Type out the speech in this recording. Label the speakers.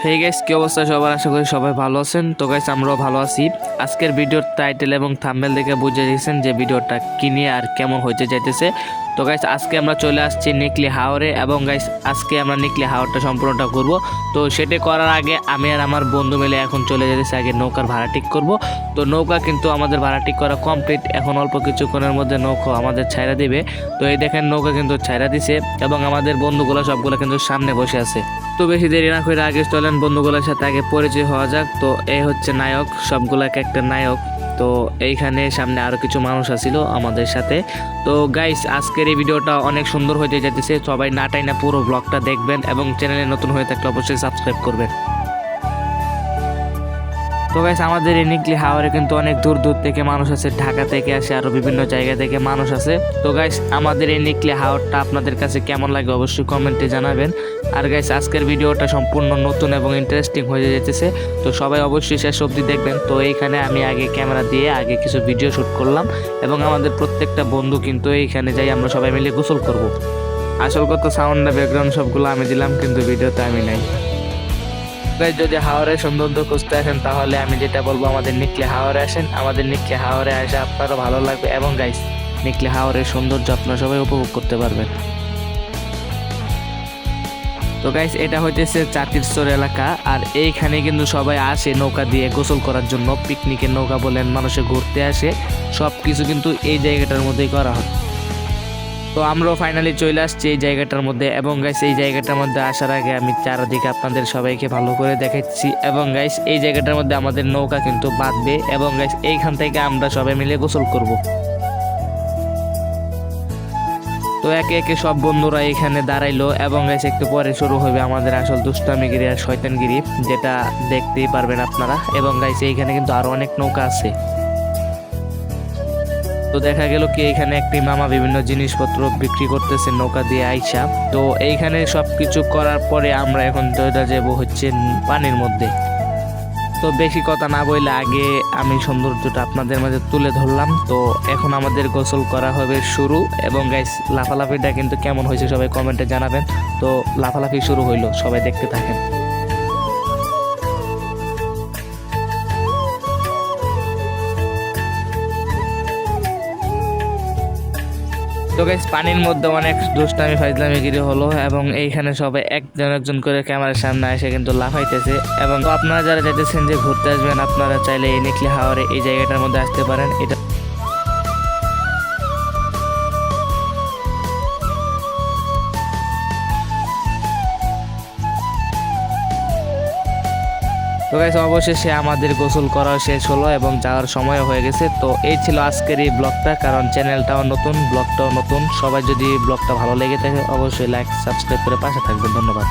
Speaker 1: Hey guys, কি অবস্থা সবার? আশা করি সবাই ভালো আছেন। তো গাইস, আমরাও ভালো আছি। আজকের ভিডিওর টাইটেল এবং থাম্বনেল দেখে বুঝে গেছেন যে ভিডিওটা কি নিয়ে আর কেমন হইতে যাইতেছে। তো গাইস, আজকে আমরা চলে আসছি নিকলি হাওরে এবং গাইস আজকে আমরা নিকলি হাওরটা সম্পূর্ণটা করব। তো সেটা করার আগে আমি আর আমার বন্ধু মিলে এখন চলে যেতেছি আগে নৌকার ভাড়া ঠিক করব। তো নৌকা কিন্তু আমাদের ভাড়া ঠিক করা কমপ্লিট, এখন অল্প কিছুক্ষণের মধ্যে নৌকা আমাদের ছাইরা দিবে। তো এই দেখেন নৌকা কিন্তু ছাইরা দিছে এবং আমাদের বন্ধুগুলো সবগুলো কিন্তু সামনে বসে আছে। তো বেশি দেরি না করে আগে চলেন বন্ধুগুলোর সাথে আগে পরিচয় হওয়া যাক। তো এই হচ্ছে নায়ক, সবগুলো এক একটা নায়ক। তো এইখানে সামনে আরো কিছু মানুষ আছিল আমাদের সাথে। তো গাইস, আজকের এই ভিডিওটা অনেক সুন্দর হতে যাইতেছে, সবাই না টাইনা পুরো ব্লগটা দেখবেন এবং চ্যানেলে নতুন হয়ে থাকলে অবশ্যই সাবস্ক্রাইব করবেন। তো গাইস, আমাদের এই নিকলি হাওরে কিন্তু অনেক দূর দূর থেকে মানুষ আছে, ঢাকা থেকে আসে, আরো বিভিন্ন জায়গা থেকে মানুষ আছে। তো গাইস, আমাদের এই নিকলি হাওরটা আপনাদের কাছে কেমন লাগে অবশ্যই কমেন্টে জানাবেন। আর গাইস, আজকের ভিডিওটা সম্পূর্ণ নতুন এবং ইন্টারেস্টিং হয়ে যেতেছে, তো সবাই অবশ্যই শেষ অবধি দেখবেন। তো এইখানে আমি আগে ক্যামেরা দিয়ে আগে কিছু ভিডিও শ্যুট করলাম এবং আমাদের প্রত্যেকটা বন্ধু কিন্তু এইখানে যাই আমরা সবাই মিলে গোসল করব। আসল কথা সাউন্ড ব্যাকগ্রাউন্ড সবগুলো আমি দিলাম, কিন্তু ভিডিওতে আমি নাই। যদি হাওরের সৌন্দর্য খুঁজতে আসেন তাহলে আমি যেটা বলবো আমাদের নিকলি হাওরে আসেন। আমাদের নিকলি হাওরে আসে আপনারও ভালো লাগবে এবং গাইস নিকলি হাওরের সৌন্দর্য আপনারা সবাই উপভোগ করতে পারবেন। তো গাইস, এটা হইতেছে চাটিরচর এলাকা আর এইখানে কিন্তু সবাই আসে নৌকা দিয়ে গোসল করার জন্য। পিকনিকের নৌকা বলেন, মানুষে ঘুরতে আসে, সব কিছু কিন্তু এই জায়গাটার মধ্যেই করা হয়। তো আমরাও ফাইনালি চলে আসছি এই জায়গাটার মধ্যে এবং গাইস এই জায়গাটার মধ্যে আসার আগে আমি চারদিকে আপনাদের সবাইকে ভালো করে দেখাচ্ছি এবং গাইস এই জায়গাটার মধ্যে আমাদের নৌকা কিন্তু বাঁধবে এবং গাইস এইখান থেকে আমরা সবাই মিলে গোসল করব। তো একে একে সব বন্ধুরা এখানে দাঁড়াইলো এবং গাইস একটু পরে শুরু হবে আমাদের আসল দুষ্টামিগিরি আর শয়তানগিরি, যেটা দেখতেই পারবেন আপনারা। এবং গাইস এইখানে কিন্তু আরো অনেক নৌকা আছে। তো দেখা গেল কি এখানে একটি মামা বিভিন্ন জিনিসপত্র বিক্রি করতেছে নৌকা দিয়ে আইসা। তো এইখানে সবকিছু করার পরে আমরা এখন চলে যাব হচ্ছে পানির মধ্যে। তো বেশি কথা না বললে আগে আমি সৌন্দর্যটা আপনাদের মাঝে তুলে ধরলাম। তো এখন আমাদের গোসল করা হবে শুরু এবং গাইস লাফালাফিটা কিন্তু কেমন হয়েছে সবাই কমেন্টে জানাবেন। তো লাফালাফি শুরু হইলো, সবাই দেখতে থাকেন। তো গাইস পানির মধ্যে অনেক দুষ্টামি ফাইজলামিগিরি হলো এবং এইখানে সবাই একজন একজন করে ক্যামেরার সামনে এসে কিন্তু লাফাইতেছে। এবং আপনারা যারা চাইতেছেন যে ঘুরতে আসবেন, আপনারা চাইলে এই নিকলি হাওরে এই জায়গাটার মধ্যে আসতে পারেন। এটা তো গাইস অবশেষে আমাদের গোসল করা শেষ হলো এবং যাওয়ার সময় হয়ে গেছে। তো এই ছিল আজকের এই ব্লগটা, কারণ চ্যানেলটাও নতুন, ব্লগটাও নতুন। সবাই যদি ব্লগটা ভালো লেগে থাকে অবশ্যই লাইক সাবস্ক্রাইব করে পাশে থাকবেন। ধন্যবাদ।